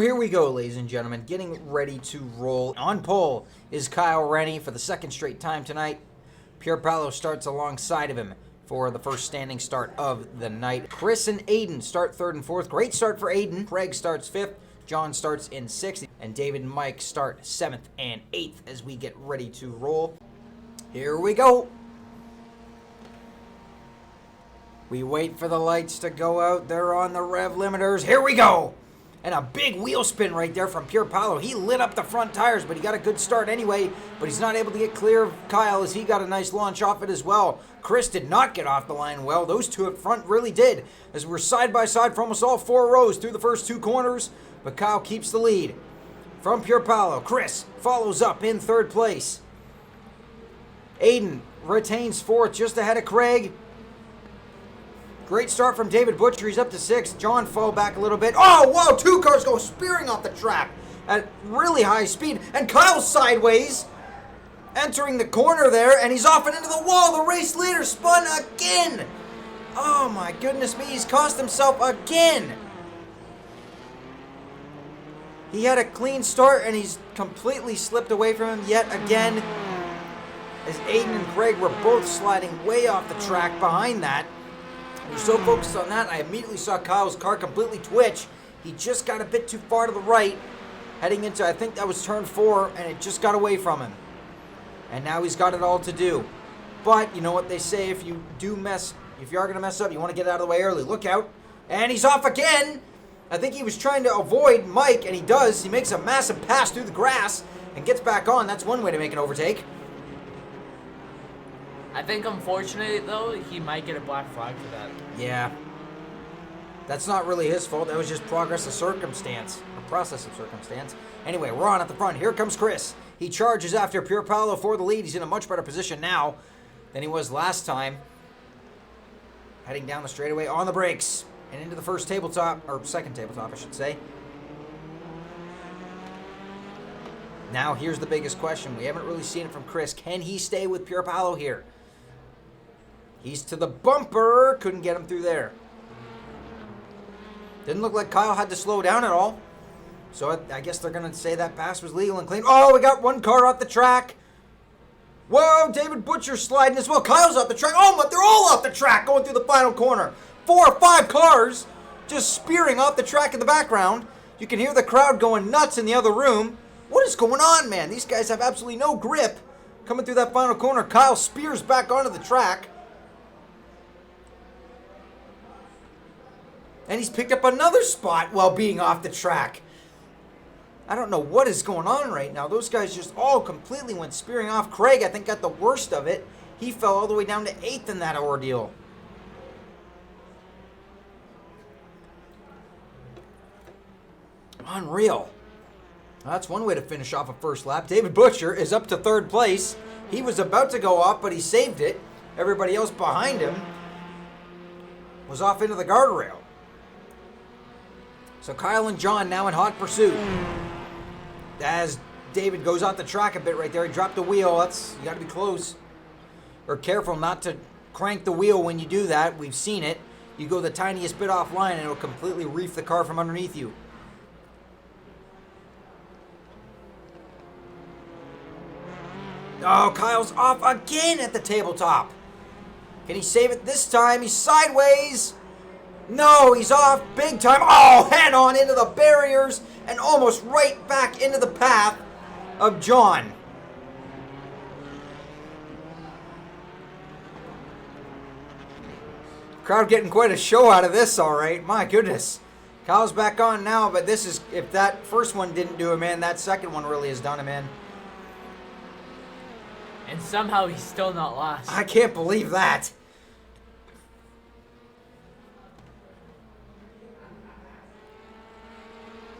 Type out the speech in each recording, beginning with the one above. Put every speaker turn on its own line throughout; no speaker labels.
Here we go, ladies and gentlemen, getting ready to roll. On pole is Kyle Rennie for the second straight time tonight. Pierre Paolo starts alongside of him for the first standing start of the night. Chris and Aiden start third and fourth. Great start for Aiden. Craig starts fifth. John starts in sixth. And David and Mike start seventh and eighth as we get ready to roll. Here we go. We wait for the lights to go out. They're on the rev limiters. Here we go. And a big wheel spin right there from Pierre Paolo. He lit up the front tires, but he got a good start anyway. But he's not able to get clear of Kyle as he got a nice launch off it as well. Chris did not get off the line well. Those two up front really did, as we're side by side for almost all four rows through the first two corners. But Kyle keeps the lead from Pierre Paolo. Chris follows up in third place. Aiden retains fourth, just ahead of Craig. Great start from David Butcher. He's up to sixth. John fall back a little bit. Oh, whoa, two cars go spearing off the track at really high speed. And Kyle's sideways, entering the corner there, and he's off and into the wall. The race leader spun again. Oh, my goodness me. He's cost himself again. He had a clean start, and he's completely slipped away from him yet again, as Aiden and Craig were both sliding way off the track behind that. We were so focused on that, I immediately saw Kyle's car completely twitch. He just got a bit too far to the right, heading into, I think that was turn 4, and it just got away from him. And now he's got it all to do. But, you know what they say, if you are going to mess up, you want to get out of the way early. Look out. And he's off again. I think he was trying to avoid Mike, and he does. He makes a massive pass through the grass and gets back on. That's one way to make an overtake.
I think, unfortunately, though, he might get a black flag for that.
Yeah. That's not really his fault. That was just progress of circumstance, or process of circumstance. Anyway, we're on at the front. Here comes Chris. He charges after Pierre Paolo for the lead. He's in a much better position now than he was last time. Heading down the straightaway on the brakes and into the first tabletop, or second tabletop, I should say. Now, here's the biggest question. We haven't really seen it from Chris. Can he stay with Pierre Paolo here? He's to the bumper. Couldn't get him through there. Didn't look like Kyle had to slow down at all. So I guess they're going to say that pass was legal and clean. Oh, we got one car off the track. Whoa, David Butcher's sliding as well. Kyle's off the track. Oh, but they're all off the track going through the final corner. 4 or 5 cars just spearing off the track in the background. You can hear the crowd going nuts in the other room. What is going on, man? These guys have absolutely no grip. Coming through that final corner, Kyle spears back onto the track. And he's picked up another spot while being off the track. I don't know what is going on right now. Those guys just all completely went spearing off. Craig, I think, got the worst of it. He fell all the way down to 8th in that ordeal. Unreal. That's one way to finish off a first lap. David Butcher is up to 3rd place. He was about to go off, but he saved it. Everybody else behind him was off into the guardrail. So Kyle and John now in hot pursuit. As David goes off the track a bit right there. He dropped the wheel. You got to be close. Or careful not to crank the wheel when you do that. We've seen it. You go the tiniest bit offline and it'll completely reef the car from underneath you. Oh, Kyle's off again at the tabletop. Can he save it this time? He's sideways. No, he's off big time. Oh, head on into the barriers and almost right back into the path of John. Crowd getting quite a show out of this, all right. My goodness. Kyle's back on now, but this is, if that first one didn't do him in, that second one really has done him in.
And somehow he's still not last.
I can't believe that.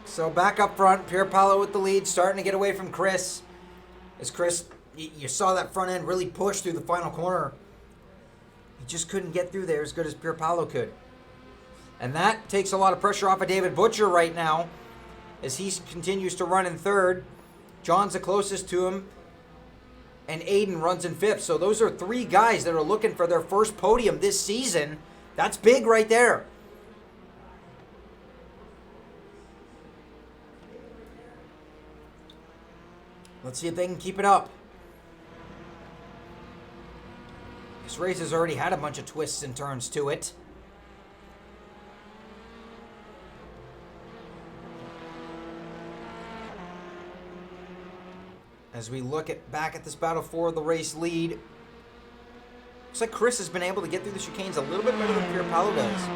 So back up front, Pierre Paolo with the lead, starting to get away from Chris. As Chris, you saw that front end really push through the final corner. He just couldn't get through there as good as Pierre Paolo could. And that takes a lot of pressure off of David Butcher right now as he continues to run in 3rd. John's the closest to him. And Aiden runs in 5th. So those are 3 guys that are looking for their first podium this season. That's big right there. Let's see if they can keep it up. This race has already had a bunch of twists and turns to it. As we look back at this battle for the race lead, looks like Chris has been able to get through the chicanes a little bit better than Pierre Paolo does.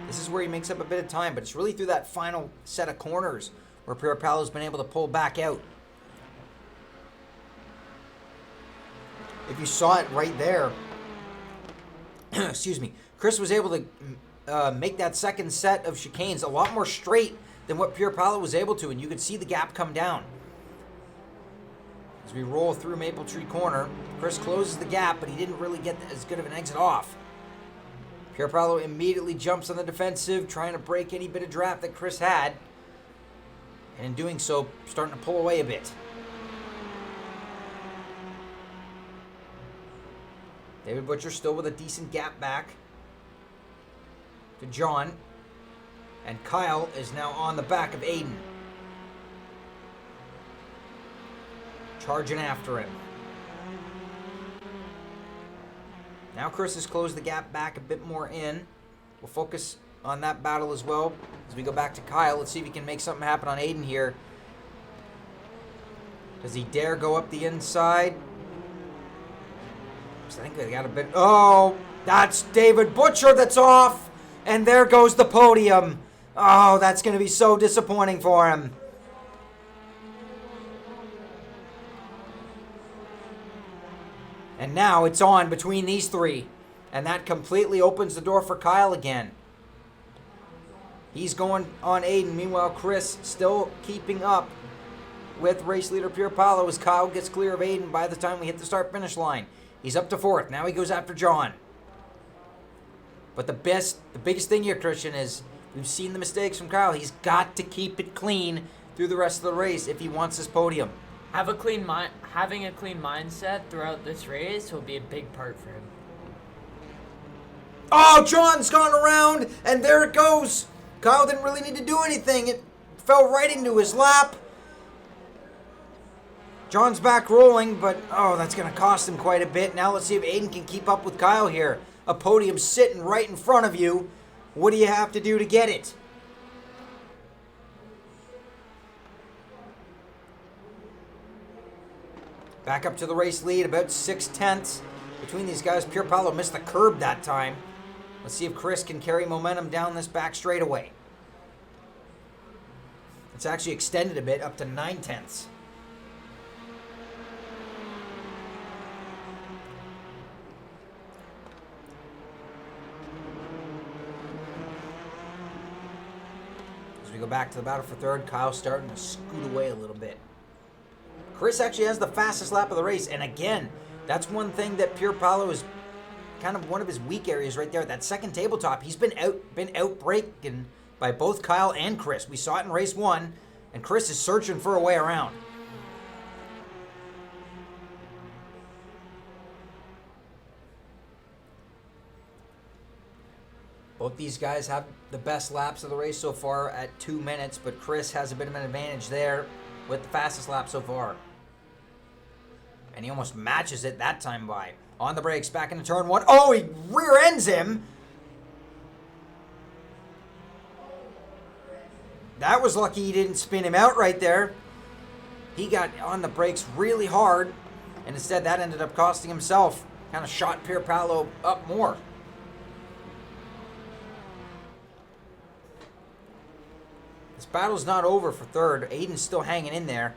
This is where he makes up a bit of time, but it's really through that final set of corners where Pierre Paolo's been able to pull back out. If you saw it right there, excuse me, Chris was able to make that second set of chicanes a lot more straight than what Pierre Paolo was able to, and you could see the gap come down. As we roll through Maple Tree Corner, Chris closes the gap, but he didn't really get as good of an exit off. Pierre Paolo immediately jumps on the defensive, trying to break any bit of draft that Chris had. And in doing so, starting to pull away a bit. David Butcher still with a decent gap back to John. And Kyle is now on the back of Aiden. Charging after him. Now Chris has closed the gap back a bit more in. We'll focus on that battle as well as we go back to Kyle. Let's see if he can make something happen on Aiden here. Does he dare go up the inside? I think they got a bit... Oh, that's David Butcher that's off. And there goes the podium. Oh, that's going to be so disappointing for him. And now it's on between these three. And that completely opens the door for Kyle again. He's going on Aiden. Meanwhile, Chris still keeping up with race leader Pierre Paolo as Kyle gets clear of Aiden by the time we hit the start-finish line. He's up to fourth. Now he goes after John. But the biggest thing here, Christian, is we've seen the mistakes from Kyle. He's got to keep it clean through the rest of the race if he wants his podium.
Having a clean mindset throughout this race will be a big part for him.
Oh, John's gone around, and there it goes. Kyle didn't really need to do anything. It fell right into his lap. John's back rolling, but oh, that's going to cost him quite a bit. Now let's see if Aiden can keep up with Kyle here. A podium sitting right in front of you. What do you have to do to get it? Back up to the race lead, about 6/10 between these guys. Pierre Paolo missed the curb that time. Let's see if Chris can carry momentum down this back straightaway. It's actually extended a bit, up to 9/10. As we go back to the battle for third, Kyle's starting to scoot away a little bit. Chris actually has the fastest lap of the race, and again, that's one thing that Pierre Paolo is kind of one of his weak areas right there. That second tabletop, he's been outbreaking by both Kyle and Chris. We saw it in race one, and Chris is searching for a way around. Both these guys have the best laps of the race so far at 2 minutes, but Chris has a bit of an advantage there with the fastest lap so far. And he almost matches it that time by. On the brakes, back into turn one. Oh, he rear ends him. That was lucky he didn't spin him out right there. He got on the brakes really hard, and instead that ended up costing himself. Kind of shot Pierre Paolo up more. This battle's not over for third. Aiden's still hanging in there,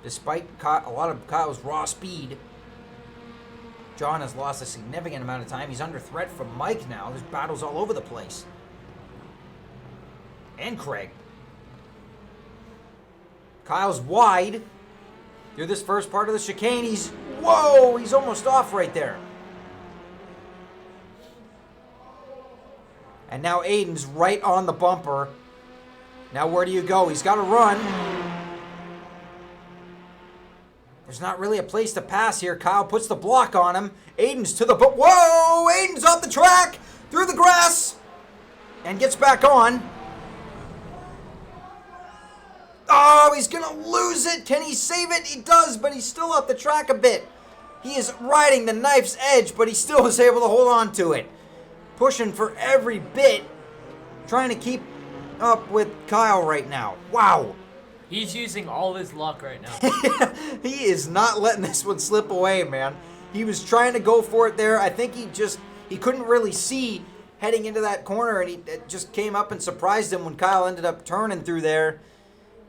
despite a lot of Kyle's raw speed. John has lost a significant amount of time. He's under threat from Mike now. There's battles all over the place. And Craig. Kyle's wide through this first part of the chicane. Whoa, he's almost off right there. And now Aiden's right on the bumper. Now where do you go? He's got to run. There's not really a place to pass here. Kyle puts the block on him. Aiden's to the... Whoa! Aiden's off the track! Through the grass! And gets back on. Oh, he's going to lose it. Can he save it? He does, but he's still off the track a bit. He is riding the knife's edge, but he still is able to hold on to it. Pushing for every bit. Trying to keep up with Kyle right now. Wow.
He's using all his luck right now.
He is not letting this one slip away, man. He was trying to go for it there. I think he couldn't really see heading into that corner, and it just came up and surprised him when Kyle ended up turning through there.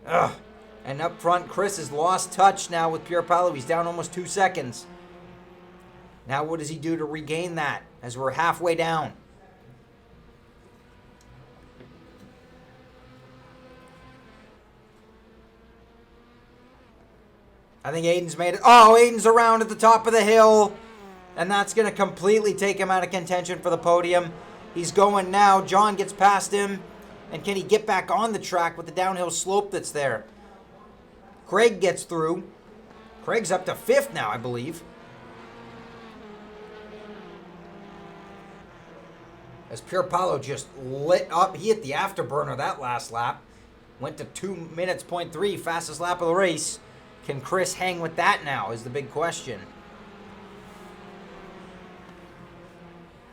Ugh. And up front, Chris has lost touch now with Pierre Paolo. He's down almost 2 seconds. Now what does he do to regain that as we're halfway down? I think Aiden's made it. Oh, Aiden's around at the top of the hill. And that's going to completely take him out of contention for the podium. He's going now. John gets past him. And can he get back on the track with the downhill slope that's there? Craig gets through. Craig's up to 5th now, I believe. As Pierre Paolo just lit up. He hit the afterburner that last lap. Went to 2 minutes, 0.3, fastest lap of the race. Can Chris hang with that now is the big question.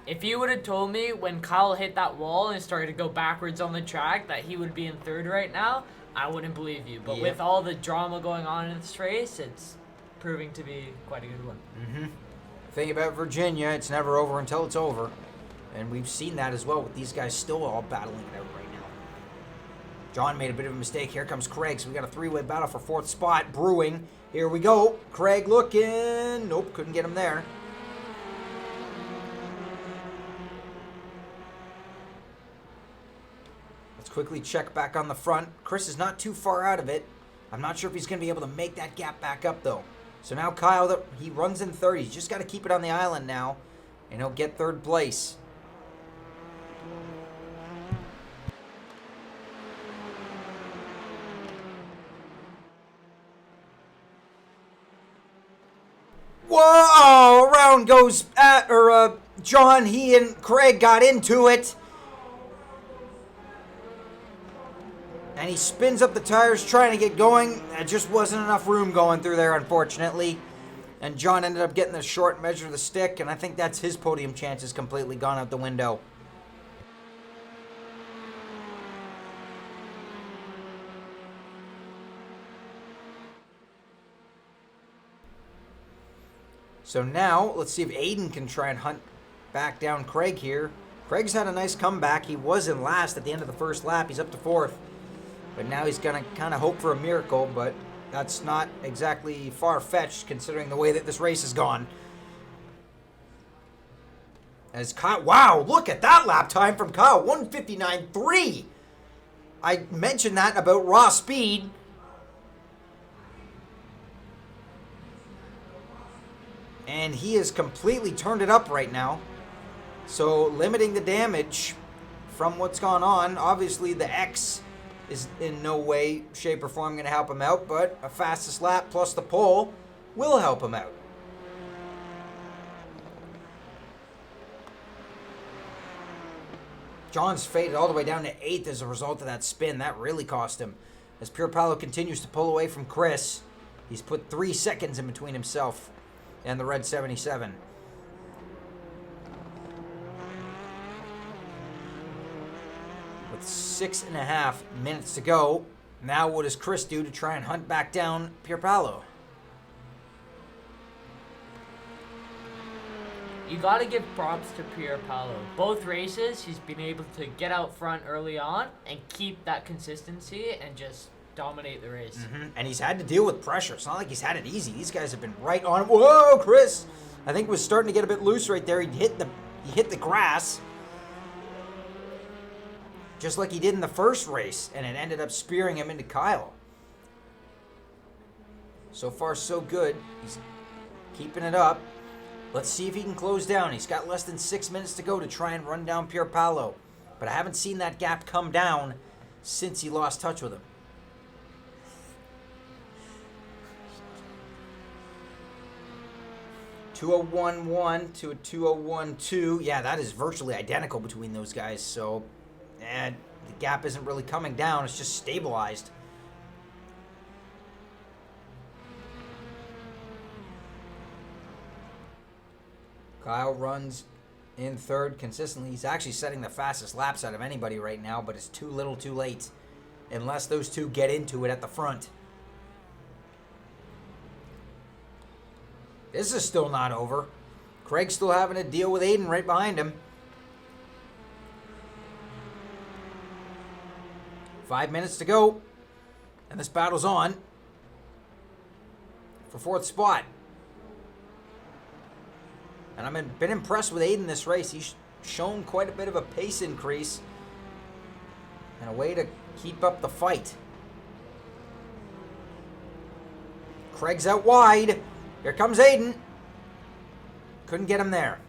If you would have told me when Kyle hit that wall and started to go backwards on the track that he would be in 3rd right now, I wouldn't believe you. But with all the drama going on in this race, it's proving to be quite a good one.
Mm-hmm. Thing about Virginia, it's never over until it's over. And we've seen that as well with these guys still all battling it out right now. John made a bit of a mistake. Here comes Craig. So we got a 3-way battle for 4th spot brewing. Here we go. Craig looking. Nope, couldn't get him there. Let's quickly check back on the front. Chris is not too far out of it. I'm not sure if he's going to be able to make that gap back up, though. So now Kyle, he runs in 3rd. He's just got to keep it on the island now, and he'll get 3rd place. Whoa! Around goes John. He and Craig got into it. And he spins up the tires trying to get going. There just wasn't enough room going through there, unfortunately. And John ended up getting the short measure of the stick, and I think that's his podium chances completely gone out the window. So now, let's see if Aiden can try and hunt back down Craig here. Craig's had a nice comeback. He was in last at the end of the 1st lap. He's up to 4th. But now he's going to kind of hope for a miracle, but that's not exactly far-fetched considering the way that this race has gone. As Kyle, wow, look at that lap time from Kyle, 1:59.3. I mentioned that about raw speed. And he has completely turned it up right now. So limiting the damage from what's gone on. Obviously the X is in no way, shape, or form going to help him out, but a fastest lap plus the pole will help him out. John's faded all the way down to 8th as a result of that spin. That really cost him. As Pierre Paolo continues to pull away from Chris, he's put 3 seconds in between himself and the red 77. With 6.5 minutes to go, now what does Chris do to try and hunt back down Pierre Paolo?
You got to give props to Pierre Paolo. Both races, he's been able to get out front early on and keep that consistency and just dominate the race.
Mm-hmm. And he's had to deal with pressure. It's not like he's had it easy. These guys have been right on him. Whoa, Chris! I think was starting to get a bit loose right there. He hit the grass, just like he did in the first race, and it ended up spearing him into Kyle. So far, so good. He's keeping it up. Let's see if he can close down. He's got less than 6 minutes to go to try and run down Pierre Paolo. But I haven't seen that gap come down since he lost touch with him. .201.1 to a 201.2. Yeah, that is virtually identical between those guys. So, and the gap isn't really coming down. It's just stabilized. Kyle runs in third consistently. He's actually setting the fastest laps out of anybody right now, but it's too little too late. Unless those two get into it at the front. This is still not over. Craig's still having to deal with Aiden right behind him. 5 minutes to go. And this battle's on. For fourth spot. And I've been impressed with Aiden this race. He's shown quite a bit of a pace increase. And a way to keep up the fight. Craig's out wide. Here comes Aiden. Couldn't get him there.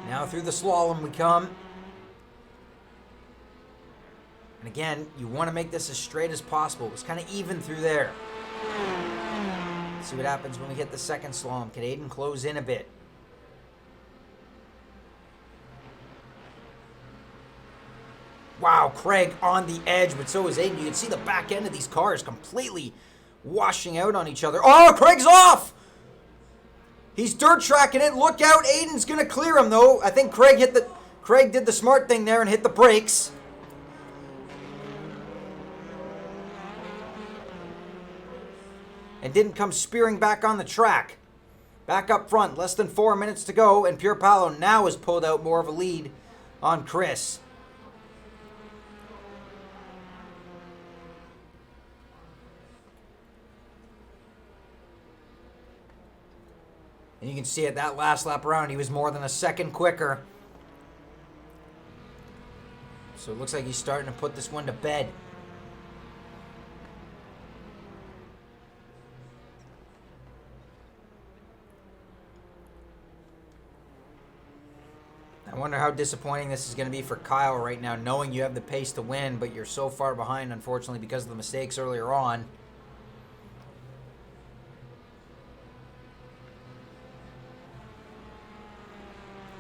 Now through the slalom we come. And again, you want to make this as straight as possible. It was kind of even through there. Let's see what happens when we hit the second slalom. Can Aiden close in a bit? Wow, Craig on the edge, but so is Aiden. You can see the back end of these cars completely washing out on each other. Oh, Craig's off! He's dirt tracking it. Look out, Aiden's going to clear him, though. I think Craig did the smart thing there and hit the brakes. And didn't come spearing back on the track. Back up front, less than 4 minutes to go, and Pierre Paolo now has pulled out more of a lead on Chris. And you can see it, that last lap around, he was more than a second quicker. So it looks like he's starting to put this one to bed. I wonder how disappointing this is going to be for Kyle right now, knowing you have the pace to win, but you're so far behind, unfortunately, because of the mistakes earlier on.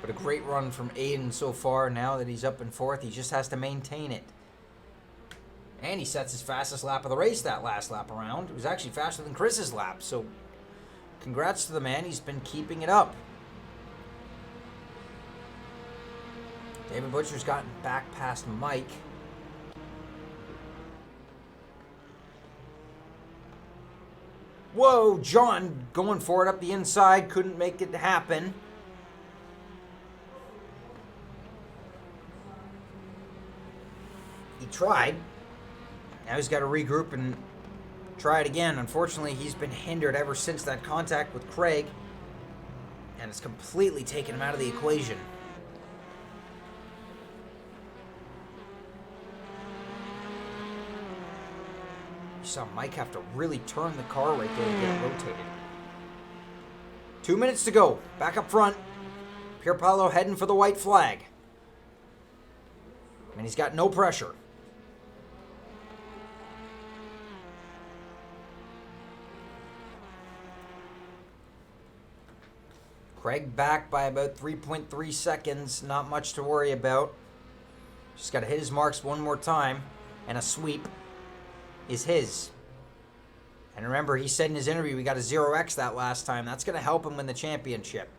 But a great run from Aiden so far. Now that he's up in fourth, he just has to maintain it. And he sets his fastest lap of the race that last lap around. It was actually faster than Chris's lap. So congrats to the man. He's been keeping it up. David Butcher's gotten back past Mike. Whoa, John going for it up the inside. Couldn't make it happen. He tried. Now he's got to regroup and try it again. Unfortunately, he's been hindered ever since that contact with Craig. And it's completely taken him out of the equation. You saw Mike have to really turn the car right there to get it rotated. 2 minutes to go. Back up front. Pierre Paolo heading for the white flag. And he's got no pressure. Craig back by about 3.3 seconds. Not much to worry about. Just got to hit his marks one more time. And a sweep is his. And remember, he said in his interview we got a 0x that last time. That's going to help him win the championship.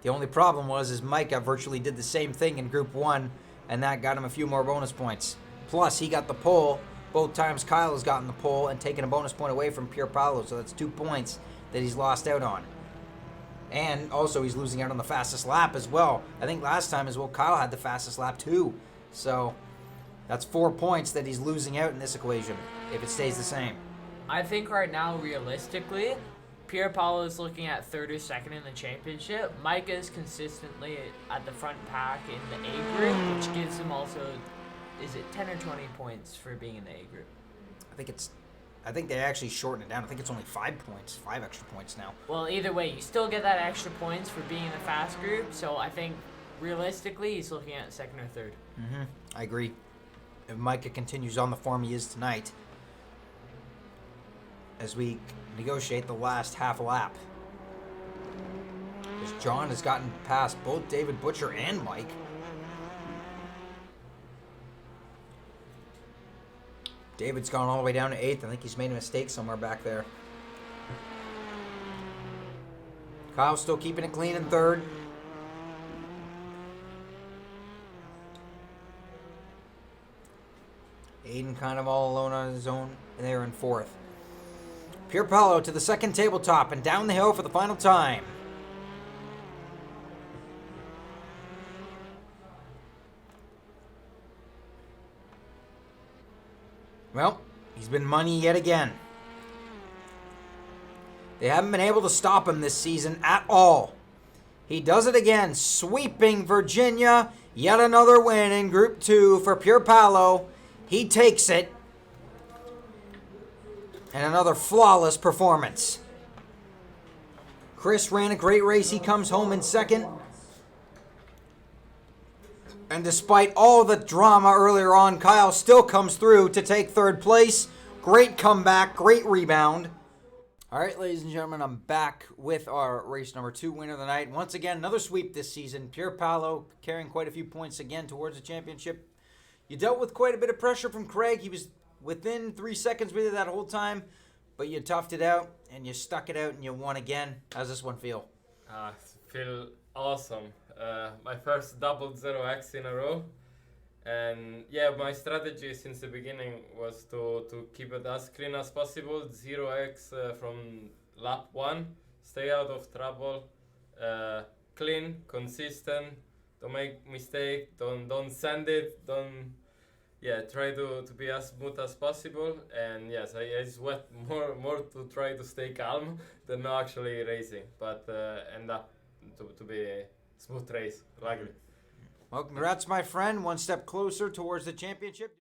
The only problem was Micah virtually did the same thing in Group 1, and that got him a few more bonus points. Plus, he got the pole. Both times Kyle has gotten the pole and taken a bonus point away from Pierre Paolo, so that's 2 points that he's lost out on. And also, he's losing out on the fastest lap as well. I think last time as well, Kyle had the fastest lap too. So that's 4 points that he's losing out in this equation if it stays the same.
I think right now, realistically, Pierre Paolo is looking at third or second in the championship. Micah is consistently at the front pack in the A group, which gives him also, is it 10 or 20 points for being in the A group?
I think they actually shortened it down. I think it's only 5 points, 5 extra points now.
Well, either way, you still get that extra points for being in the fast group. So I think realistically, he's looking at second or third.
I agree. If Micah continues on the form he is tonight, as we negotiate the last half lap. As John has gotten past both David Butcher and Mike. David's gone all the way down to 8th. I think he's made a mistake somewhere back there. Kyle's still keeping it clean in 3rd. Aiden kind of all alone on his own there in 4th. Pierre Paolo to the 2nd tabletop and down the hill for the final time. Well, he's been money yet again. They haven't been able to stop him this season at all. He does it again, sweeping Virginia. Yet another win in Group 2 for Pierre Paolo. He takes it. And another flawless performance. Chris ran a great race. He comes home in 2nd. And despite all the drama earlier on, Kyle still comes through to take 3rd place. Great comeback, great rebound. All right, ladies and gentlemen, I'm back with our race number 2 winner of the night. Once again, another sweep this season. Pierre Paolo carrying quite a few points again towards the championship. You dealt with quite a bit of pressure from Craig. He was within 3 seconds with you that whole time, but you toughed it out and you stuck it out and you won again. How's this one feel?
Feel awesome. My first double 0x in a row. And yeah, my strategy since the beginning was to keep it as clean as possible. 0x from lap 1. Stay out of trouble. Clean, consistent. Don't make mistake. Don't send it. Try to be as smooth as possible. And yes, I sweat more to try to stay calm than not actually racing. But end up to be a smooth race, luckily.
Well, congrats, my friend. One step closer towards the championship.